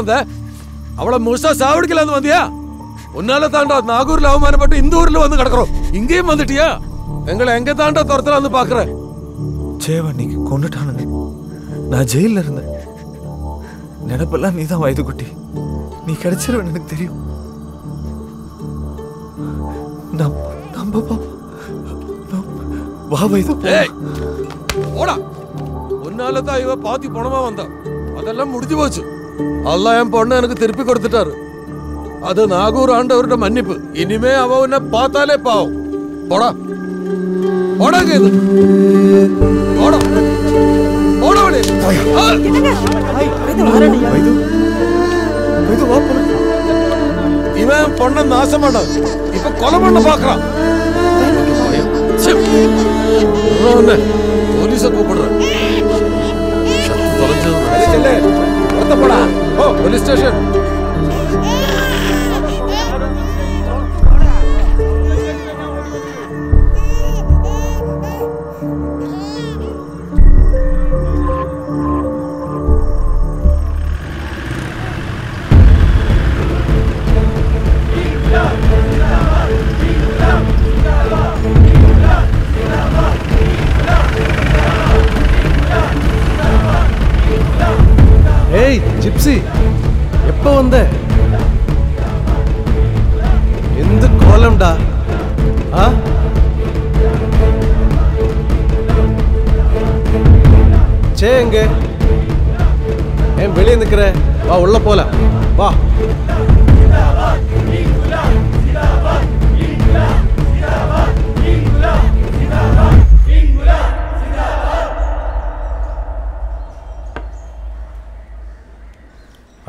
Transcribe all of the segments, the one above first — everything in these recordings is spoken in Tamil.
வந்த? அவளை முழுசா சாவடிக்கலான்னு வந்தியா? உன்னால தாண்டா நாகூர்ல அவமானப்பட்டு இந்த ஊர்ல வந்து கிடக்குறோம். இங்கேயும் வந்துட்டியா? எங்களை எங்க தாண்டா துரத்தலான்னு பாக்குற? சேவன்னிக்கு கொண்டுட்டானுங்க. நான் ஜெயில இருந்தேன். நினைப்பெல்லாம் நீதான் வயது குட்டி. நீ கிடைச்சிருவன்னு எனக்கு தெரியும். வா வைது. ஓடா. உன்னாலதான் இவ பாத்தி பணமா வந்தா. அதெல்லாம் முடிஞ்சு போச்சு. அல்லாஹ் என் பொண்ணு எனக்கு திருப்பி கொடுத்துட்டாரு. அது நாகூர் ஆண்டவரோட மன்னிப்பு. இனிமே அவ உன்னை பார்த்தாலே பாவம். போடா போடா கேது. போடா போடா வழி. இவன் பொண்ண நாசமாடா. இப்ப கொலை பண்ண பாக்குறான். போலீஸ கூப்பிடுறேன். Police station. ஏய் ஜிப்சி, எப்ப வந்த? எந்த கோலம்டா? சே எங்க? ஏன் வெளியே நிக்கிற? வா உள்ள போலாம். வா.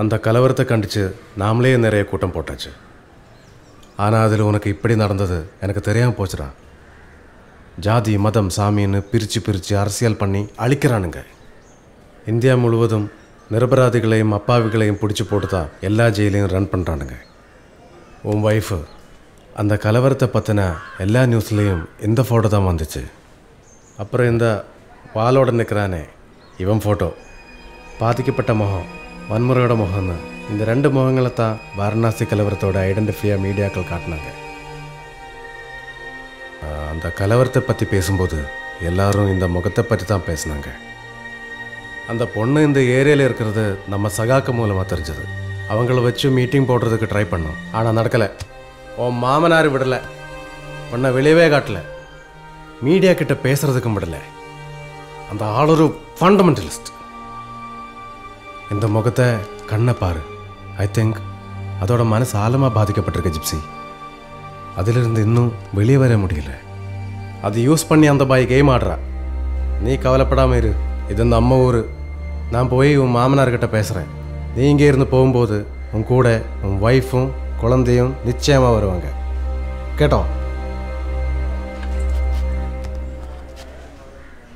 அந்த கலவரத்தை கண்டிச்சு நாமளே நிறைய கூட்டம் போட்டாச்சு. ஆனால் அதில் உனக்கு இப்படி நடந்தது எனக்கு தெரியாமல் போச்சுடா. ஜாதி மதம் சாமின்னு பிரித்து அரசியல் பண்ணி அழிக்கிறானுங்க. இந்தியா முழுவதும் நிரபராதிகளையும் அப்பாவிகளையும் பிடிச்சி போட்டு தான் எல்லா ஜெயிலையும் ரன் பண்ணுறானுங்க. உன் ஒய்ஃபு அந்த கலவரத்தை பற்றின எல்லா நியூஸ்லேயும் இந்த ஃபோட்டோ தான் வந்துச்சு. அப்புறம் இந்த வாளோட நிற்கிறானே இவன் ஃபோட்டோ. பாதிக்கப்பட்ட முகம், வன்முறையோட முகம்னு இந்த ரெண்டு முகங்களை தான் வாரணாசி கலவரத்தோட ஐடென்டிஃபையாக மீடியாக்கள் காட்டினாங்க. அந்த கலவரத்தை பற்றி பேசும்போது எல்லாரும் இந்த முகத்தை பற்றி தான் பேசினாங்க. அந்த பொண்ணு இந்த ஏரியாவில் இருக்கிறது நம்ம சகாக்க மூலமாக தெரிஞ்சது. அவங்கள வச்சு மீட்டிங் போடுறதுக்கு ட்ரை பண்ணோம். ஆனால் நடக்கலை. உன் மாமனார் விடலை, உன்னை வெளியவே காட்டலை, மீடியா கிட்ட பேசுறதுக்கும் விடலை. அந்த ஆள் ஒரு ஃபண்டமெண்டலிஸ்ட். இந்த முகத்தை கண்ணை பாரு. ஐ திங்க் அதோட மனசு ஆழமாக பாதிக்கப்பட்டிருக்கு ஜிப்சி. அதிலிருந்து இன்னும் வெளியே வர முடியல. அது யூஸ் பண்ணி அந்த பாய் கேம் ஆடுறா. நீ கவலைப்படாமல் இரு. இது இந்த அம்மா ஊர். நான் போய் உன் மாமனார்கிட்ட பேசுகிறேன். நீ இங்கே இருந்து போகும்போது உன் கூட உன் ஒய்ஃபும் குழந்தையும் நிச்சயமாக வருவாங்க. கேட்டோம்?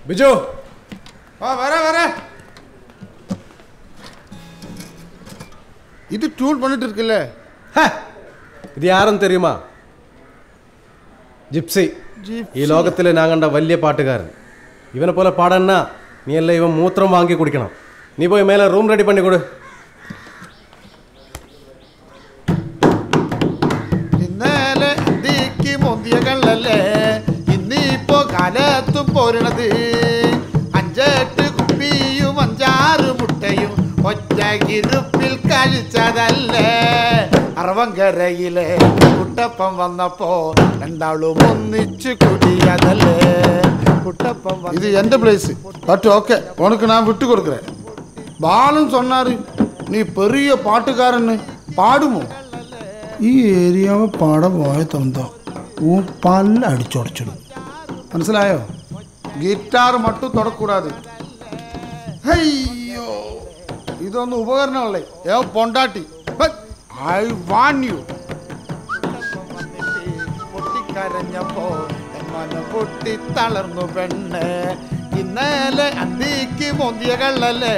பிஜு வர இது டூல் பண்ணிட்டு இருக்குல்ல. இது யாருன்னு தெரியுமா? ஜிப்சி. ഈ ലോകത്തിലെ ഞാൻ കണ്ട വലിയ പാട്ടുകാരൻ. ഇവനെ പോലെ പാടാനാ നീ എല്ലാം ഇവൻ മൂത്രം വാങ്ങി കുടിക്കണം. നീ പോയി മേലെ റൂം റെഡി പണി കൊടു. ഇന്നലെ ദിക്കി മോന്തിയ കള്ളല്ലേ ഇന്നിപ്പോ കാലത്തും പോരണത്. 5-8 കുപ്പിയും 5-6 മുട്ടയും ഒറ്റ ഇരുപ്പിൽ കഴിച്ചതല്ലേ. അറവങ്കരയിലെ കുട്ടപ്പം വന്നപ്പോ രണ്ടാളും ഒന്നിച്ചു കുടിയതല്ലേ. കുട്ടപ്പം ഇത് എന്റെ പ്ലേസ്. பட் ஓகே, உனக்கு நான் விட்டு கொடுக்குறேன். பாலும் சொன்னாரு நீ பெரிய பாட்டுக்காரன்னு. பாடுமோ? ഈ ഏരിയാവ് പാടാൻ പോയ തന്തോ പല്ല അടിച്ചുടച്ചിടും. മനസ്സിലായോ? ഗിറ്റാർ മട്ടും തൊടക്കൂടാതെ. അയ്യോ, ഇതൊന്നും ഉപകരണമല്ലേ. പൊണ്ടാട്ടി. I want you. പൊട്ടിക്കരഞ്ഞപ്പോ മനം പൊട്ടി തളർന്നു പെണ്ണ്. ഇന്നലെ അന്തിക്ക് മോന്തിയ കള്ളല്ലേ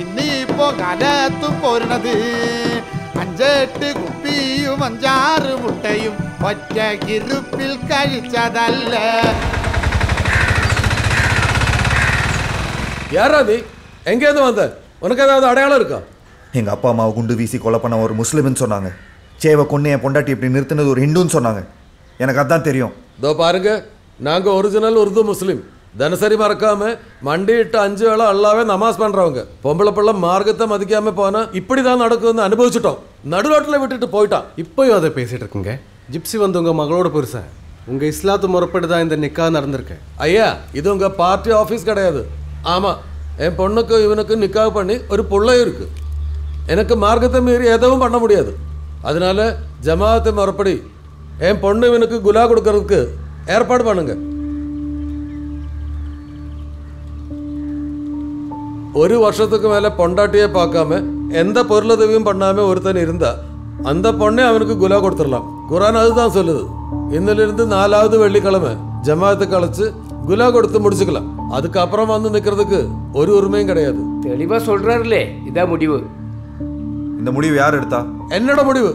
ഇന്നിപ്പോ കാലത്തും പോരണത്. 5-8 കുപ്പിയും 5-6 മുട്ടയും ഒറ്റ ഇരുപ്പിൽ കഴിച്ചതല്ലേ. யாரா நீ? எங்கேருந்து வந்த? உனக்கு ஏதாவது அடையாளம் இருக்கா? எங்கள் அப்பா அம்மாவை குண்டு வீசி கொலை பண்ண ஒரு முஸ்லீம்னு சொன்னாங்க. சேவை கொண்டு என் பொண்டாட்டி இப்படி நிறுத்தினது ஒரு ஹிந்துன்னு சொன்னாங்க. எனக்கு அதான் தெரியும். இதோ பாருங்க, நாங்கள் ஒரிஜினல் உருது முஸ்லீம். தினசரி மறக்காம மண்டிட்டு 5 வேளை அல்லாவே நமாஸ் பண்றவங்க. பொம்பளை பிள்ளை மார்க்கத்தை மதிக்காம போனா இப்படிதான் நடக்கும்னு அனுபவிச்சுட்டோம். நடுரோட்டில் விட்டுட்டு போயிட்டான். இப்போயும் அதை பேசிட்டு இருக்குங்க. ஜிப்சி வந்து உங்கள் மகளோட பெருசா உங்கள் இஸ்லாத்து முறைப்படி தான் இந்த நிக்கா நடந்திருக்கு. ஐயா, இது உங்க பார்ட்டி ஆஃபீஸ் கிடையாது. ஆமா, என் பொண்ணுக்கு இவனுக்கு நிக்காக பண்ணி ஒரு பிள்ளை இருக்கு. எனக்கு மார்க்கத்தை மீறி எதுவும் பண்ண முடியாது. அதனால ஜமாஅத்தை முறைப்படி என் பொண்ணு இவனுக்கு குலா கொடுக்கறதுக்கு ஏற்பாடு பண்ணுங்க. ஒரு வருஷத்துக்கு மேலே பொண்டாட்டியே பார்க்காம எந்த பொருளுதவியும் பண்ணாம ஒருத்தன் இருந்தா அந்த பொண்ணே அவனுக்கு குலா கொடுத்துடலாம். குரான் அதுதான் சொல்லுது. இன்னிலிருந்து 4வது வெள்ளிக்கிழமை ஜமாஅத்தை கழிச்சு குலா கொடுத்து முடிச்சுக்கலாம். அதுக்கப்புறம் வந்து நிற்கிறதுக்கு ஒரு உரிமையும் கிடையாது. தெளிவா சொல்றாருலே, இதான் முடிவு. இந்த முடிவு யார் எடுத்தா? என்னோட முடிவு.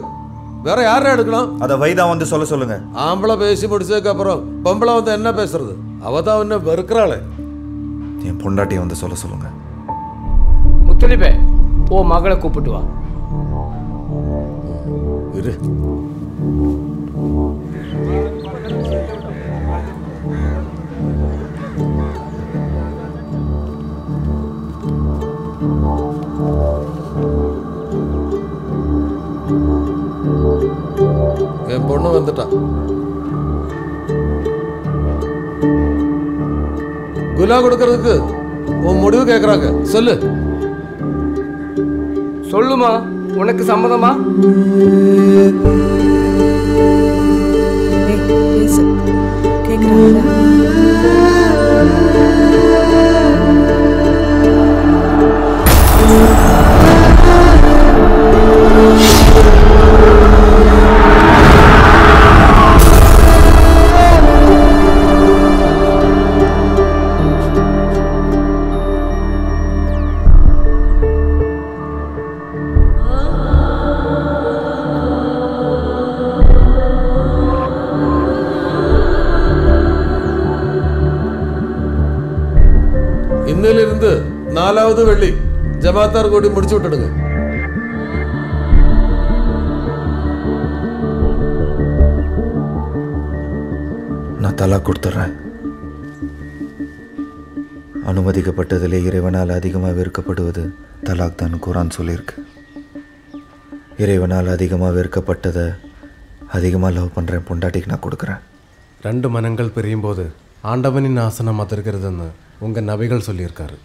வேற யாரும் எடுக்கலாம்? அதை வைதா வந்து சொல்லுங்க. ஆம்பளை பேசி முடிச்சதுக்கு அப்புறம் பொம்பளை வந்து என்ன பேசுறது? அவ தான் என்ன வெறுக்கிறாளே. என் பொண்டாட்டியை வந்து சொல்லுங்க. முத்தலிபே, ஓ மகளை கூப்பிட்டு வா. இரு. என் பொண்ணு வந்துட்டா. குலா கொடுக்கறதுக்கு உன் முடிவு கேட்கறாங்க. சொல்லு. சொல்லுமா, உனக்கு சம்மதமா? பேசு. கேக்குறாங்களா? இன்னிலிருந்து 4வது வெள்ளி ஜமாத்தார் கூடி முடிச்சு விட்டுடுங்க. நான் தலாக் கொடுத்துட்றேன். அனுமதிக்கப்பட்டதிலே இறைவனால் அதிகமாக வெறுக்கப்படுவது தலாக் தான் குரான் சொல்லியிருக்கு. இறைவனால் அதிகமாக வெறுக்கப்பட்டதை அதிகமாக லவ் பண்ணுறேன் பொண்டாட்டிக்கு நான் கொடுக்குறேன். 2 மனங்கள் பிரியும் போது ஆண்டவனின் ஆசனம் அதிர்கிறதுன்னு உங்கள் நபிகள் சொல்லியிருக்காரு.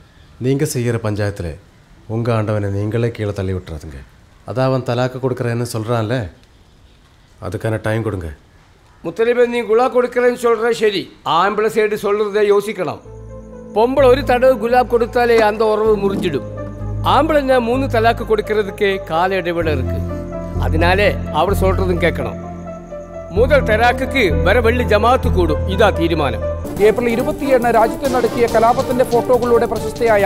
நீங்கள் செய்கிற பஞ்சாயத்தில் உங்கள் ஆண்டவனை நீங்களே கீழே தள்ளி விட்டுறாதுங்க. அதான் அவன் தலாக்கு கொடுக்குறேன்னு சொல்கிறான்ல, அதுக்கான டைம் கொடுங்க. முத்தலிபே, நீ குலா கொடுக்கறேன்னு சொல்ற சரி. ஆம்பளை சைடு சொல்றதை யோசிக்கலாம். பொம்பளை ஒரு தடவை குலாப் கொடுத்தாலே அந்த உறவு முறிஞ்சிடும். ஆம்பளை 3 தலாக்கு கொடுக்கறதுக்கு கால இடைவெளி இருக்கு. அதனாலே அவர் சொல்றதும் கேட்கணும். முதல் തലാഖിക്ക് വരെ വെള്ളി ജമാഅത്ത് കൂടും. ഇതാ തീരുമാനം. ഏപ്രിൽ 27 രാജ്യത്ത് നടത്തിയ കലാപത്തിന്റെ ഫോട്ടോകളുടെ പ്രശസ്തയായ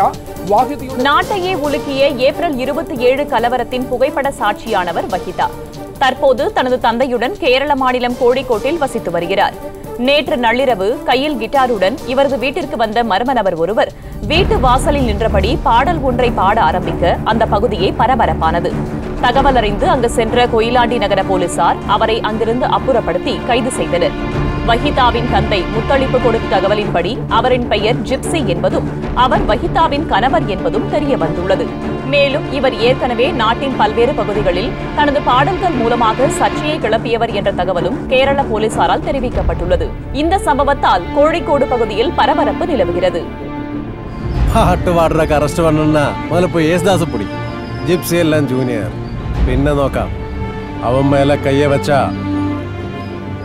நாட்டையே உலுக்கிய ஏப்ரல் 27 கலவரத்தின் புகைப்பட சாட்சியானவர் வஹிதா. தற்போது தனது தந்தையுடன் கேரள மாநிலம் கோழிக்கோட்டில் வசித்து வருகிறார். நேற்று நள்ளிரவு கையில் கிட்டாருடன் இவரது வீட்டிற்கு வந்த மர்ம நபர் ஒருவர் வீட்டு வாசலில் நின்றபடி பாடல் ஒன்றை பாட ஆரம்பிக்க அந்த பகுதியே பரபரப்பானது. தகவல் அறிந்து அங்கு சென்ற கொயிலாண்டி நகர போலீசார் அவரை அங்கிருந்து அப்புறப்படுத்தி கைது செய்தனர். வஹிதாவின் தந்தை முத்தளிப்பு கொடுத்த தகவலின்படி அவரின் பெயர் ஜிப்சி என்பதும் அவர் வஹிதாவின் கணவர் என்பதும் தெரிய வந்துள்ளது. மேலும் இவர் ஏற்கனவே நாட்டின் பல்வேறு பகுதிகளில் தனது பாடல்கள் மூலமாக சர்ச்சையை கிளப்பியவர் என்ற தகவலும் கேரள போலீசாரால் தெரிவிக்கப்பட்டுள்ளது. இந்த சம்பவத்தால் கோழிக்கோடு பகுதியில் பரபரப்பு நிலவுகிறது. പാട്ട് പാടുന്നൊക്കെ അറസ്റ്റ് പണ്ണ മുതൽ പോയി യേശുദാസ് പൊടി. ജിപ്സി എല്ലാം ജൂനിയർ. പിന്നെ നോക്കാം. അവൻ മേലെ കയ്യെ വെച്ചാ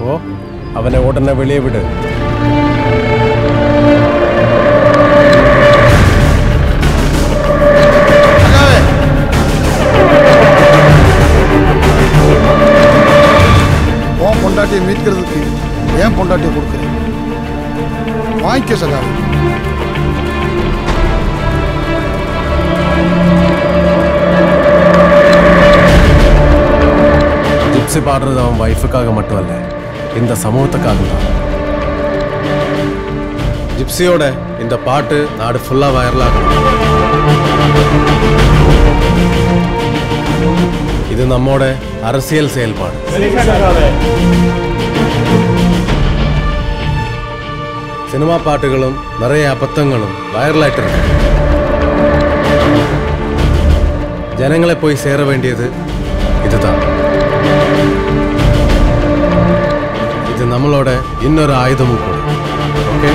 ഓ അവനെ ഉടനെ വെളിയെ വിട്. உன் பொண்டாட்டியை மீட்கிறதுக்கு ஏன் பொண்டாட்டியை கொடுக்குறேன்? வாங்கிக்க சகாவே. ஜிப்சி பாடுறது அவன் வைஃபுக்காக மட்டும் அல்ல, இந்த சமூகத்துக்காக தான். ஜிப்சியோட இந்த பாட்டு நாடு ஃபுல்லாக வைரலாகணும். இது நம்மோட அரசியல் செயல்பாடு. சினிமா பாட்டுகளும் நிறைய அபத்தங்களும் வைரலாயிட்டு இருக்கு. ஜனங்களை போய் சேர வேண்டியது இதுதான். இது நம்மளோட இன்னொரு ஆயுதமும் கூட. ஓகே.